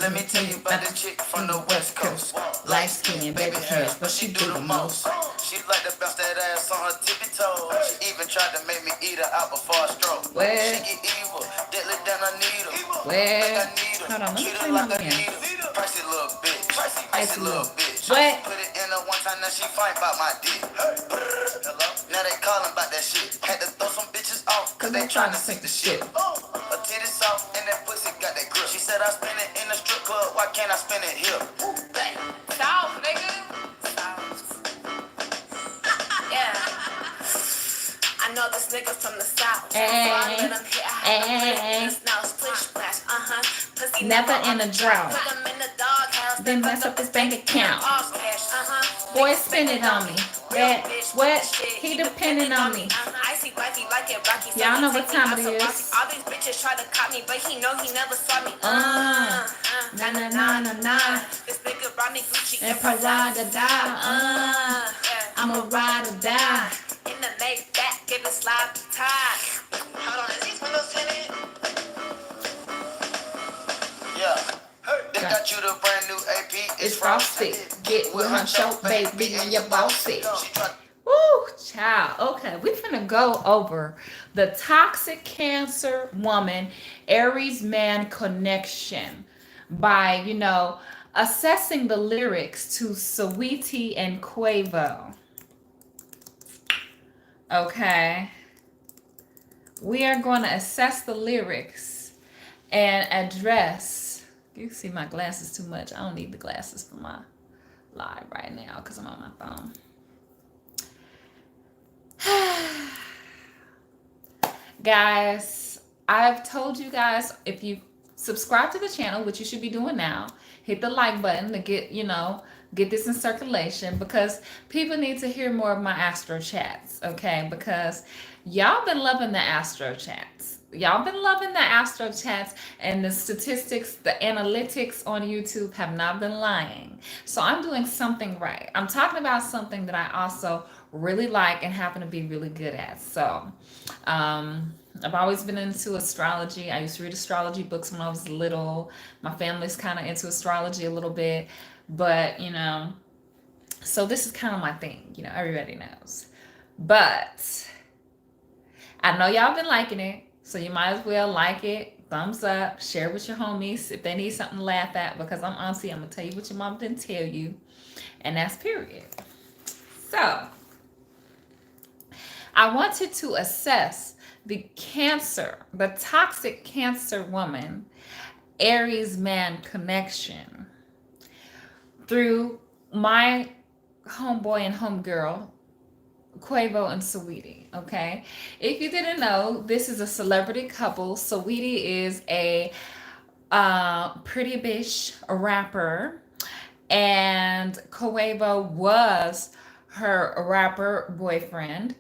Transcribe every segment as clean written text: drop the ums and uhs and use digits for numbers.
Let me tell you about this chick from the West Coast. Light skin, baby hairs, but she do the most. She like to bounce that ass on her tippy toes. She even tried to make me eat her out before I stroke. She get evil, deadly than a needle. Like I need her, treat her like a needle. Pricey little bitch, pricey little bitch. Put it in her one time, now she fight about my dick. Hello? Now they callin' about that shit. Had to throw some bitches off, cause they tryna sink the shit. Her titties soft and that pussy got that grip. She said I spend it in the strip club, why can't I spend it here? Bang. South, nigga. South. Yeah. I know this nigga from the South. So I let him hit, I had him now splish splash, pussy never in a drought. Put him in the doghouse, then mess up his bank account. Boy, spend it on me. That what? He depending on me. Icy wifey like it rocky. Y'all know what time it is. All these bitches try to cop me, but he know he never saw me. Nah, nah, nah, nah, nah. This nigga Ronnie Gucci and Prada die. I'ma ride or die. In the laid back, give it slide tie. Hold on, is these windows tinted? Yeah. They got you the brand new AP. It's frosty. Get with her show, baby, and your bossy. Woo, child. Okay, we finna go over the Toxic Cancer Woman Aries Man Connection by, assessing the lyrics to SaWevo and SaWevo. Okay. We are going to assess the lyrics and address. You see my glasses too much. I don't need the glasses for my live right now because I'm on my phone. Guys, I've told you guys, if you subscribe to the channel, which you should be doing now, hit the like button to get this in circulation, because people need to hear more of my astro chats, okay? Because y'all been loving the astro chats. Y'all been loving the astro chats, and the statistics, the analytics on YouTube have not been lying. So I'm doing something right. I'm talking about something that I also really like and happen to be really good at. So I've always been into astrology. I used to read astrology books when I was little. My family's kind of into astrology a little bit, but so this is kind of my thing. Everybody knows. But I know y'all been liking it, so you might as well like it, thumbs up, share with your homies if they need something to laugh at, because I'm gonna tell you what your mom didn't tell you, and that's period. So I wanted to assess the Toxic Cancer Woman Aries Man connection through my homeboy and homegirl, SaWevo and SaWevo, okay? If you didn't know, this is a celebrity couple. SaWevo is a pretty bitch rapper, and SaWevo was her rapper boyfriend.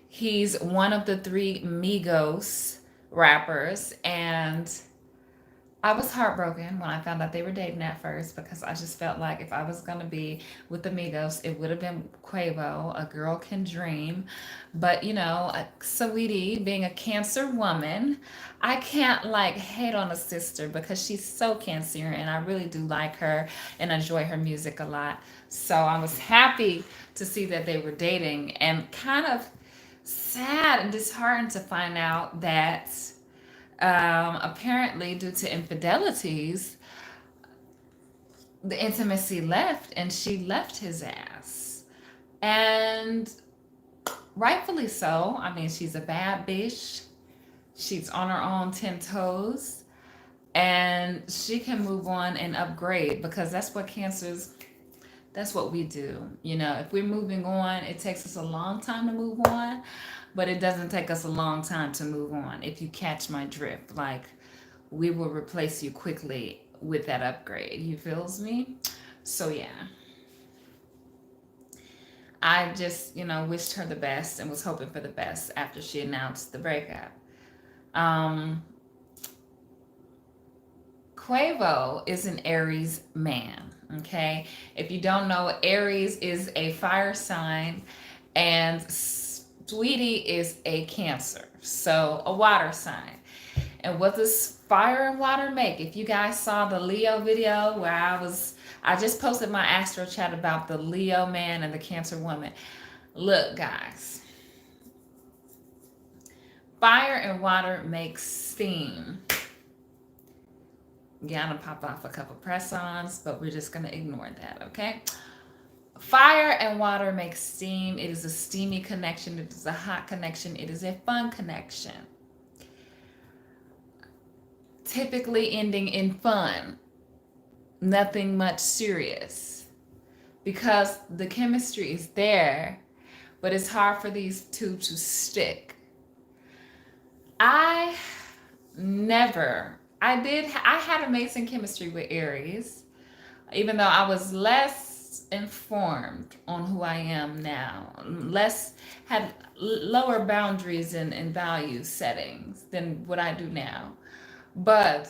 He's one of the 3 Migos rappers, and I was heartbroken when I found out they were dating at first, because I just felt like if I was going to be with the Migos, it would have been SaWevo. A girl can dream. But, SaWevo, being a Cancer woman, I can't hate on a sister, because she's so Cancer, and I really do like her and enjoy her music a lot. So I was happy to see that they were dating, and kind of sad and disheartened to find out that apparently, due to infidelities, the intimacy left, and she left his ass. And rightfully so. I mean, she's a bad bitch. She's on her own 10 toes. And she can move on and upgrade, because that's what that's what we do. If we're moving on, it takes us a long time to move on, but it doesn't take us a long time to move on, if you catch my drift. We will replace you quickly with that upgrade. You feels me? So yeah. I just, wished her the best and was hoping for the best after she announced the breakup. SaWevo is an Aries man, okay? If you don't know, Aries is a fire sign, and SaWevo is a Cancer, so a water sign. And what does fire and water make? If you guys saw the Leo video where I just posted my astro chat about the Leo man and the Cancer woman. Look, guys, fire and water make steam. Gonna pop off a couple press-ons, but we're just gonna ignore that, okay? Fire and water make steam. It is a steamy connection. It is a hot connection. It is a fun connection. Typically ending in fun. Nothing much serious. Because the chemistry is there, but it's hard for these two to stick. I had amazing chemistry with Aries, even though I was less informed on who I am now, had lower boundaries and value settings than what I do now. But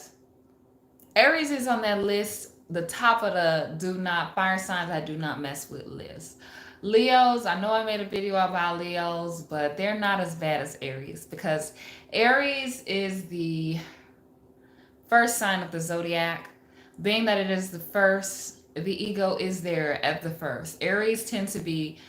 Aries is on that list, the top of the do not, fire signs I do not mess with list. Leos, I know I made a video about Leos, but they're not as bad as Aries, because Aries is the first sign of the zodiac. Being that it is the first, the ego is there at the first. Aries tend to be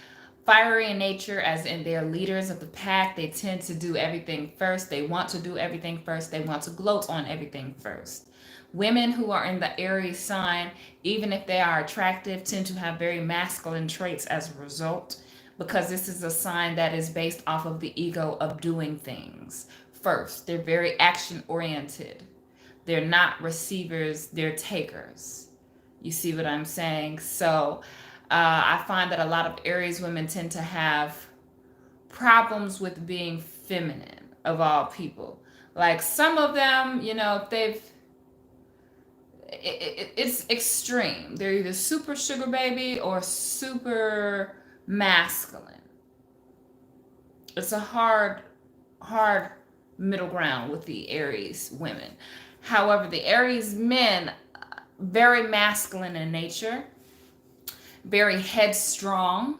fiery in nature, as in they're leaders of the pack. They tend to do everything first. They want to do everything first. They want to gloat on everything first. Women who are in the Aries sign, even if they are attractive, tend to have very masculine traits as a result, because this is a sign that is based off of the ego of doing things first. They're very action oriented. They're not receivers, they're takers. You see what I'm saying? So I find that a lot of Aries women tend to have problems with being feminine, of all people. Like some of them, you know, it's extreme. They're either super sugar baby or super masculine. It's a hard middle ground with the Aries women. However, the Aries men, very masculine in nature, very headstrong,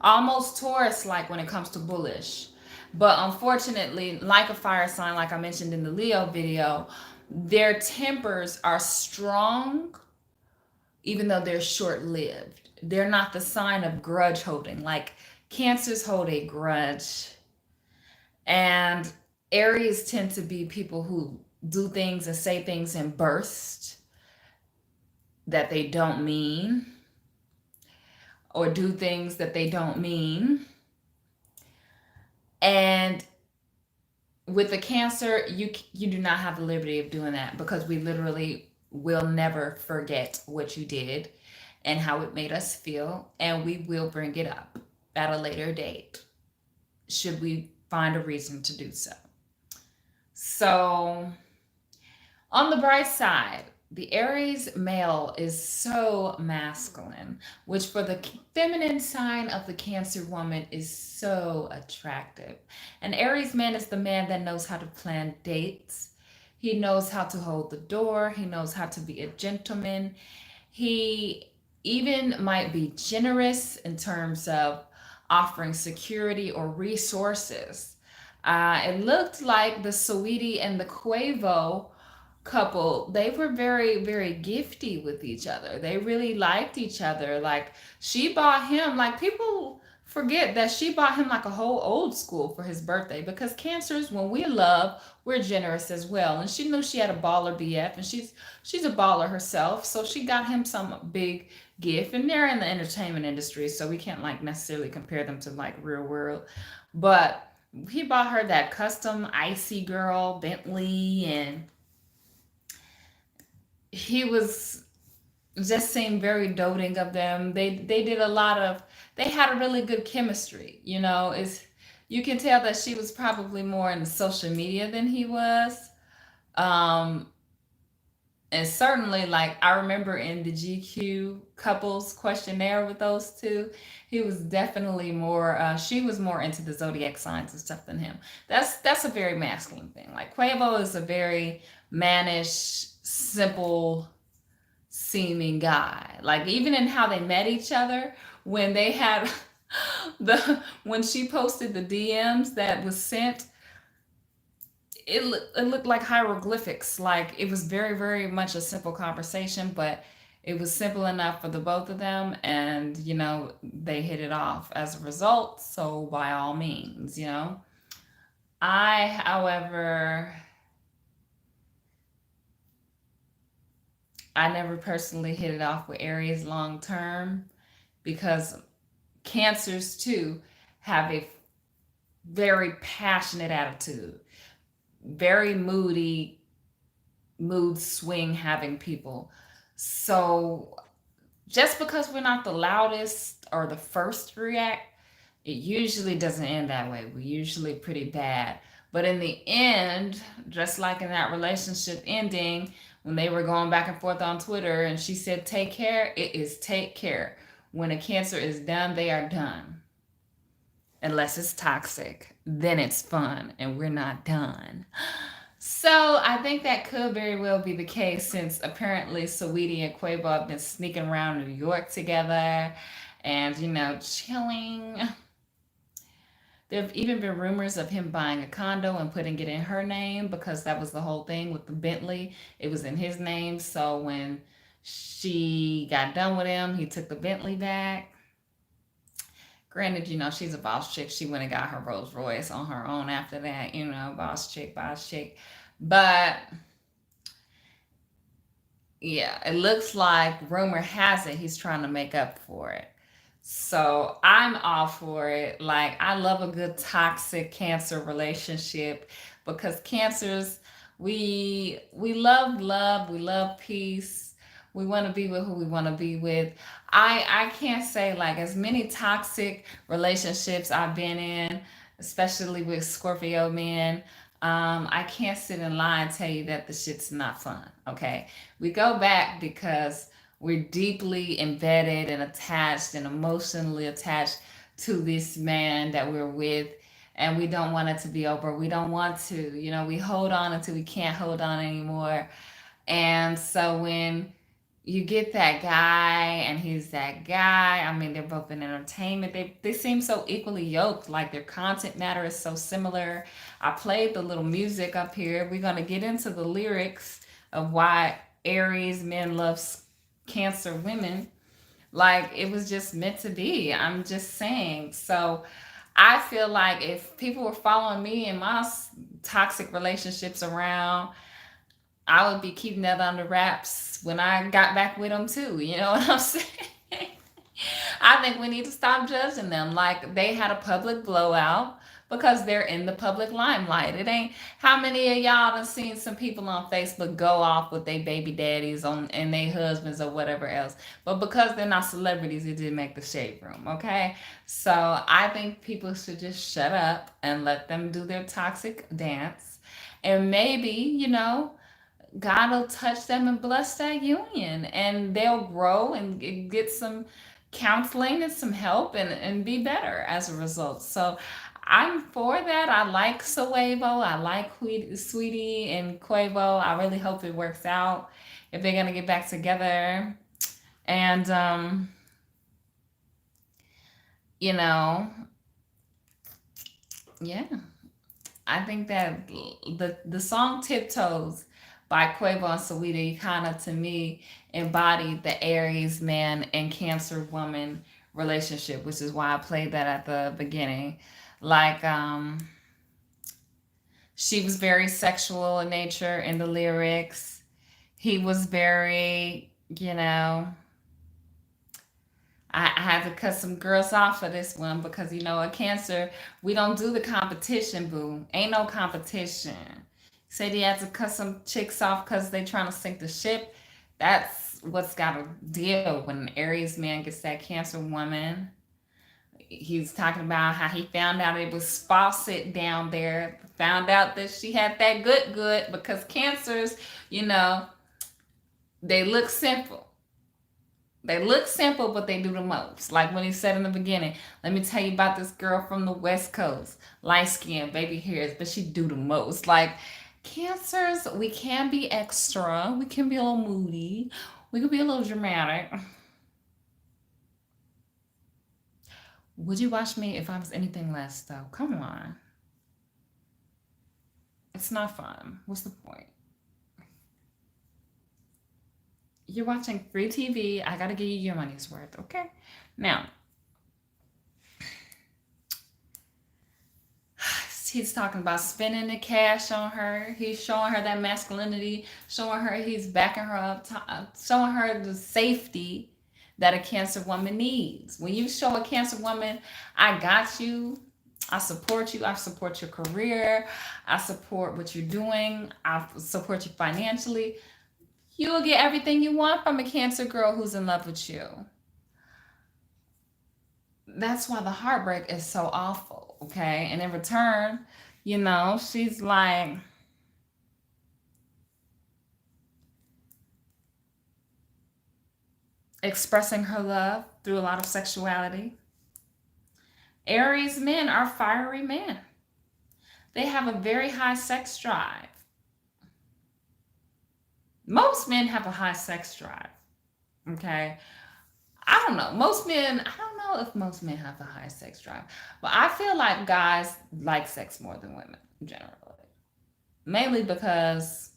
almost Taurus-like when it comes to bullish. But unfortunately, like a fire sign, like I mentioned in the Leo video, their tempers are strong, even though they're short-lived. They're not the sign of grudge holding. Like Cancers hold a grudge, and Aries tend to be people who do things and say things in bursts that they don't mean, or do things that they don't mean. And with the Cancer, you do not have the liberty of doing that, because we literally will never forget what you did and how it made us feel, and we will bring it up at a later date should we find a reason to do so. So on the bright side, the Aries male is so masculine, which for the feminine sign of the Cancer woman is so attractive. An Aries man is the man that knows how to plan dates. He knows how to hold the door. He knows how to be a gentleman. He even might be generous in terms of offering security or resources. It looked like the SaWevo and the SaWevo couple, they were very, very gifty with each other. They really liked each other. Like she bought him, like people forget that she bought him like a whole old school for his birthday, because Cancers, when we love, we're generous as well. And she knew she had a baller BF, and she's a baller herself, so she got him some big gift. And they're in the entertainment industry, so we can't like necessarily compare them to like real world, but he bought her that custom Icy Girl Bentley, and he was just seemed very doting of them. They did a lot of, they had a really good chemistry. You know, you can tell that she was probably more in social media than he was. And certainly, like I remember in the GQ couples questionnaire with those two, he was definitely more. She was more into the zodiac signs and stuff than him. That's a very masculine thing. Like SaWevo is a very mannish, simple seeming guy. Like even in how they met each other, when they had when she posted the DMs that was sent, it looked like hieroglyphics. Like it was very, very much a simple conversation, but it was simple enough for the both of them, and they hit it off as a result. So by all means, I, however, I never personally hit it off with Aries long term because Cancers too have a very passionate attitude, very moody, mood swing having people. So just because we're not the loudest or the first to react, it usually doesn't end that way. We're usually pretty bad. But in the end, just like in that relationship ending, when they were going back and forth on Twitter and she said, take care, it is take care. When a Cancer is done, they are done. Unless it's toxic, then it's fun and we're not done. So I think that could very well be the case since apparently Saweetie and Quavo have been sneaking around New York together and, chilling. There have even been rumors of him buying a condo and putting it in her name because that was the whole thing with the Bentley. It was in his name. So when she got done with him, he took the Bentley back. Granted, she's a boss chick. She went and got her Rolls Royce on her own after that, boss chick, boss chick. But yeah, it looks like rumor has it he's trying to make up for it. So I'm all for it. Like I love a good toxic Cancer relationship because Cancers, we love, we love peace. We want to be with who we want to be with. I can't say like as many toxic relationships I've been in, especially with Scorpio men. I can't sit in lie and tell you that the shit's not fun. Okay, we go back because we're deeply embedded and attached and emotionally attached to this man that we're with, and we don't want it to be over. We don't want to, we hold on until we can't hold on anymore. And so when you get that guy and he's that guy, I mean, they're both in entertainment. They seem so equally yoked, like their content matter is so similar. I played the little music up here. We're going to get into the lyrics of why Aries men love Cancer women. Like it was just meant to be. I'm just saying. So I feel like if people were following me in my toxic relationships around, I would be keeping that under wraps when I got back with them too. You know what I'm saying? I think we need to stop judging them like they had a public blowout because they're in the public limelight. It ain't how many of y'all done seen some people on Facebook go off with their baby daddies on and their husbands or whatever else. But because they're not celebrities, it didn't make the shade room, okay? So I think people should just shut up and let them do their toxic dance. And maybe, God will touch them and bless that union, and they'll grow and get some counseling and some help and be better as a result. So I'm for that. I like SaWevo. I like Sweetie and Quavo. I really hope it works out if they're going to get back together. And, yeah, I think that the song Tiptoes by Quavo and Saweetie kind of to me embodied the Aries man and Cancer woman relationship, which is why I played that at the beginning. Like she was very sexual in nature in the lyrics. He was very, I had to cut some girls off for this one because a Cancer, we don't do the competition, boo. Ain't no competition. Said he had to cut some chicks off because they trying to sink the ship. That's what's got to deal when an Aries man gets that Cancer woman. He's talking about how he found out it was Fawcett down there. Found out that she had that good because Cancers, they look simple. They look simple, but they do the most. Like when he said in the beginning, let me tell you about this girl from the West Coast. Light skin, baby hairs, but she do the most. Like Cancers, we can be extra. We can be a little moody. We can be a little dramatic. Would you watch me if I was anything less, though? Come on. It's not fun. What's the point? You're watching free TV. I gotta give you your money's worth, okay? Now, he's talking about spending the cash on her. He's showing her that masculinity, showing her he's backing her up, showing her the safety that a Cancer woman needs. When you show a Cancer woman, I got you, I support you, I support your career, I support what you're doing, I support you financially, you will get everything you want from a Cancer girl who's in love with you. That's why the heartbreak is so awful, okay? And in return, you know, she's like, expressing her love through a lot of sexuality. Aries men are fiery men. They have a very high sex drive. Most men have a high sex drive, okay? I don't know. I don't know if most men have a high sex drive, but I feel like guys like sex more than women generally. Mainly because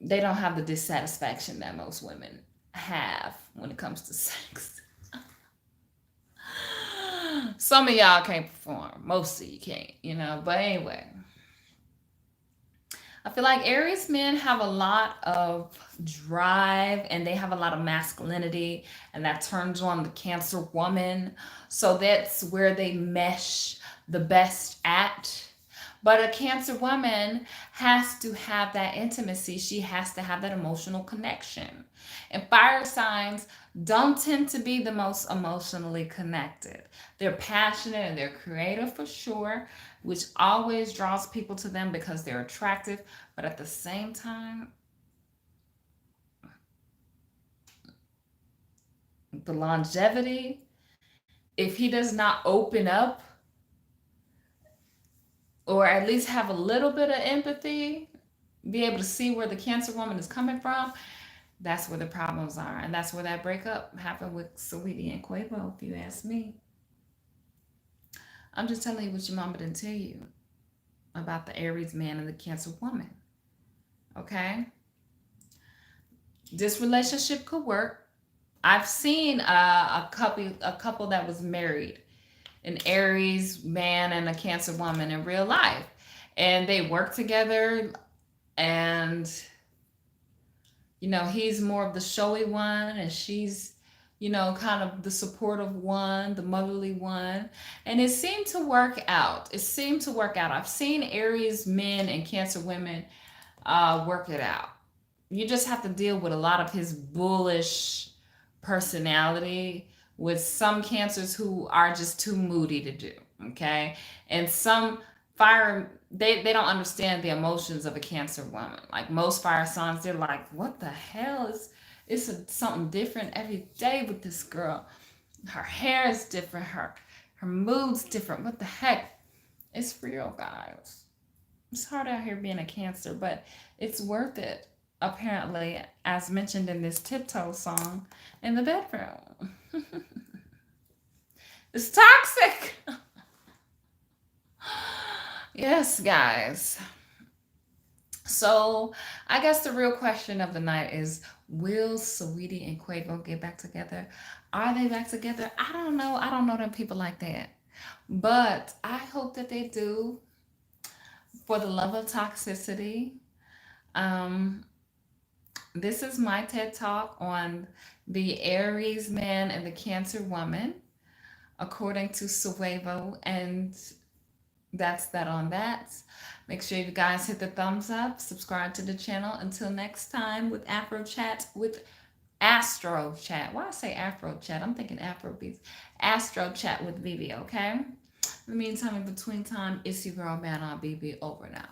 they don't have the dissatisfaction that most women have when it comes to sex. Some of y'all can't perform. Most of you can't, you know. But anyway, I feel like Aries men have a lot of drive and they have a lot of masculinity, and that turns on the Cancer woman. So that's where they mesh the best at. But a Cancer woman has to have that intimacy. She has to have that emotional connection. And fire signs don't tend to be the most emotionally connected. They're passionate and they're creative for sure, which always draws people to them because they're attractive. But at the same time, the longevity, if he does not open up or at least have a little bit of empathy, be able to see where the Cancer woman is coming from, that's where the problems are. And that's where that breakup happened with SaWevo and Quavo, if you ask me. I'm just telling you what your mama didn't tell you about the Aries man and the Cancer woman. Okay? This relationship could work. I've seen a couple that was married, an Aries man and a Cancer woman in real life. And they work together, and you know, he's more of the showy one and she's, you know, kind of the supportive one, the motherly one. And it seemed to work out. I've seen Aries men and Cancer women work it out. You just have to deal with a lot of his bullish personality with some Cancers who are just too moody to do, okay? And some fire, they don't understand the emotions of a Cancer woman. Like most fire signs, they're like, what the hell is something different every day with this girl. Her hair is different, her mood's different. What the heck? It's real, guys. It's hard out here being a Cancer, but it's worth it, apparently, as mentioned in this Tiptoe song, in the bedroom. It's toxic. Yes, guys. So I guess the real question of the night is, will SaWevo and Quavo get back together? Are they back together? I don't know. I don't know them people like that. But I hope that they do, for the love of toxicity. This is my TED Talk on the Aries man and the Cancer woman, according to SaWevo, and that's that on that. Make sure you guys hit the thumbs up, subscribe to the channel. Until next time with Afro Chat, with Astro Chat. Why I say Afro Chat? I'm thinking Afro Beats. Astro Chat with Vivi, okay? In the meantime, in between time, it's your girl, Man on BB, over now.